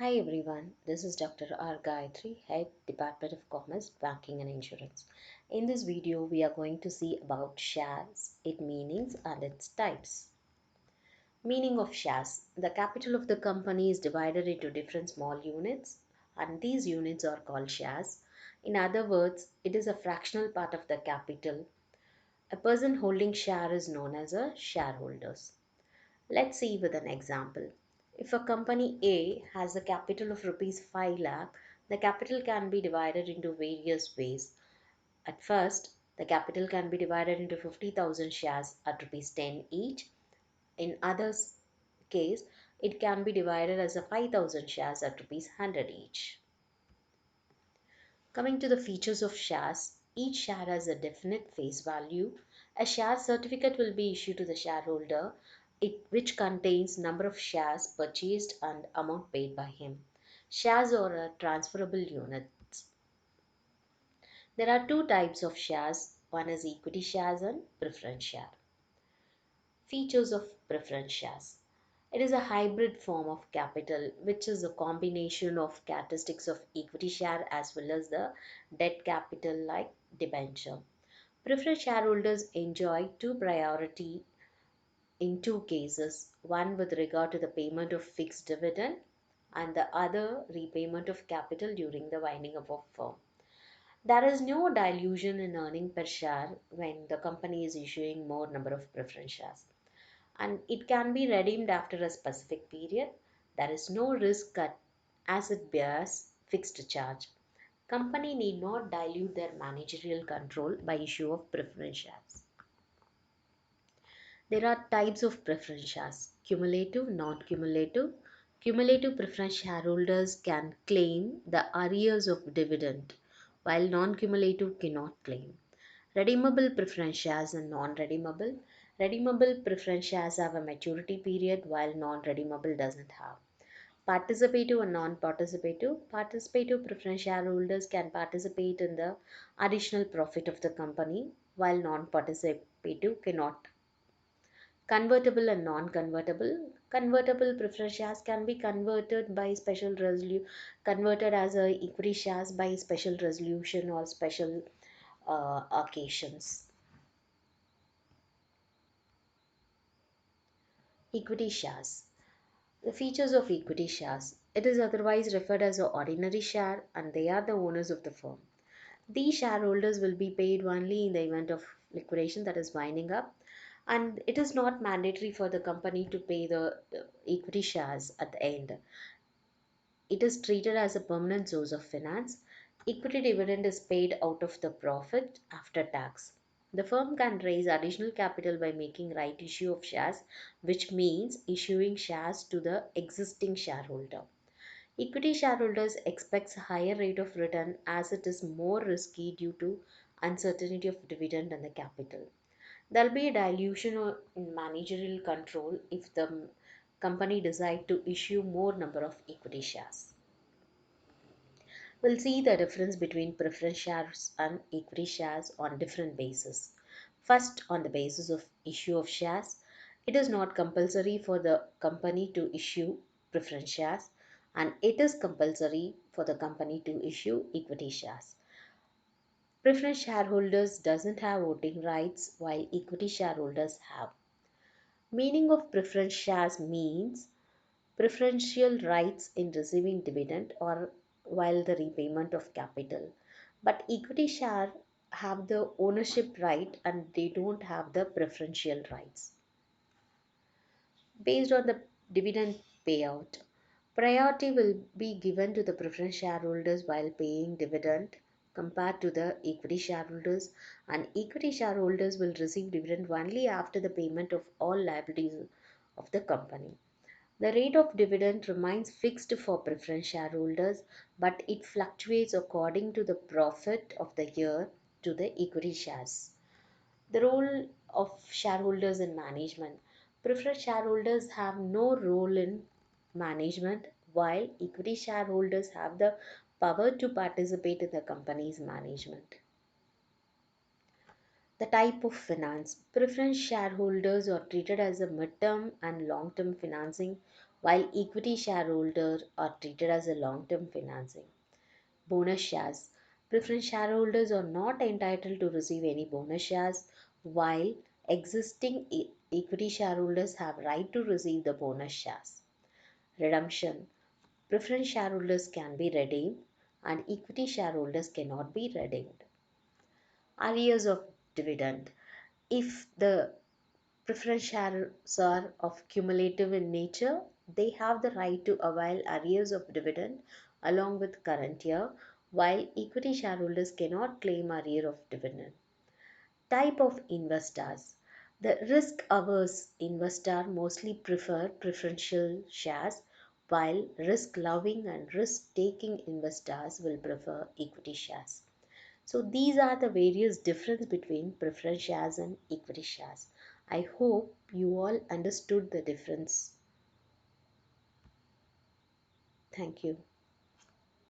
Hi everyone, this is Dr. R. Gayatri, Head Department of Commerce, Banking and Insurance. In this video, we are going to see about shares, its meanings and its types. Meaning of shares. The capital of the company is divided into different small units and these units are called shares. In other words, it is a fractional part of the capital. A person holding share is known as a shareholders. Let's see with an example. If a company A has a capital of rupees 5 lakh, the capital can be divided into various ways. At first, the capital can be divided into 50,000 shares at rupees 10 each. In others case, it can be divided as a 5,000 shares at rupees 100 each. Coming to the features of shares, each share has a definite face value. A share certificate will be issued to the shareholder, which contains number of shares purchased and amount paid by him. Shares are transferable units. There are two types of shares. One is equity shares and preference share. Features of preference shares. It is a hybrid form of capital which is a combination of characteristics of equity share as well as the debt capital like debenture. Preference shareholders enjoy two priority in two cases, one with regard to the payment of fixed dividend and the other repayment of capital during the winding up of firm. There is no dilution in earning per share when the company is issuing more number of preference shares and it can be redeemed after a specific period. There is no risk cut as it bears fixed charge. Company need not dilute their managerial control by issue of preference shares. There are types of preference shares: cumulative, non-cumulative. Cumulative preference shareholders can claim the arrears of dividend, while non-cumulative cannot claim. Redeemable preference shares and non-redeemable. Redeemable preference shares have a maturity period while non-redeemable doesn't have. Participative and non-participative. Participative preference shareholders can participate in the additional profit of the company while non-participative cannot. Convertible and non-convertible. Convertible preference shares can be converted as a equity shares by special resolution or special occasions. Equity shares. The features of equity shares. It is otherwise referred as an ordinary share and they are the owners of the firm. These shareholders will be paid only in the event of liquidation, that is winding up, and it is not mandatory for the company to pay the equity shares at the end. It is treated as a permanent source of finance. Equity dividend is paid out of the profit after tax. The firm can raise additional capital by making right issue of shares, which means issuing shares to the existing shareholder. Equity shareholders expects a higher rate of return as it is more risky due to uncertainty of dividend and the capital. There will be a dilution in managerial control if the company decide to issue more number of equity shares. We'll see the difference between preference shares and equity shares on different bases. First, on the basis of issue of shares, it is not compulsory for the company to issue preference shares and it is compulsory for the company to issue equity shares. Preference shareholders doesn't have voting rights while equity shareholders have. Meaning of preference shares means preferential rights in receiving dividend or while the repayment of capital. But equity share have the ownership right and they don't have the preferential rights. Based on the dividend payout, priority will be given to the preference shareholders while paying dividend compared to the equity shareholders, and equity shareholders will receive dividend only after the payment of all liabilities of the company. The rate of dividend remains fixed for preference shareholders, but it fluctuates according to the profit of the year to the equity shares. The role of shareholders in management. Preferred shareholders have no role in management, while equity shareholders have the power to participate in the company's management. The type of finance. Preference shareholders are treated as a mid-term and long-term financing while equity shareholders are treated as a long-term financing. Bonus shares. Preference shareholders are not entitled to receive any bonus shares, while existing equity shareholders have right to receive the bonus shares. Redemption. Preference shareholders can be redeemed and equity shareholders cannot be redeemed. Arrears of dividend. If the preference shares are of cumulative in nature, they have the right to avail arrears of dividend along with current year, while equity shareholders cannot claim arrear of dividend. Type of investors. The risk averse investor mostly prefer preferential shares, while risk loving and risk taking investors will prefer equity shares. So these are the various difference between preference shares and equity shares. I hope you all understood the difference. Thank you.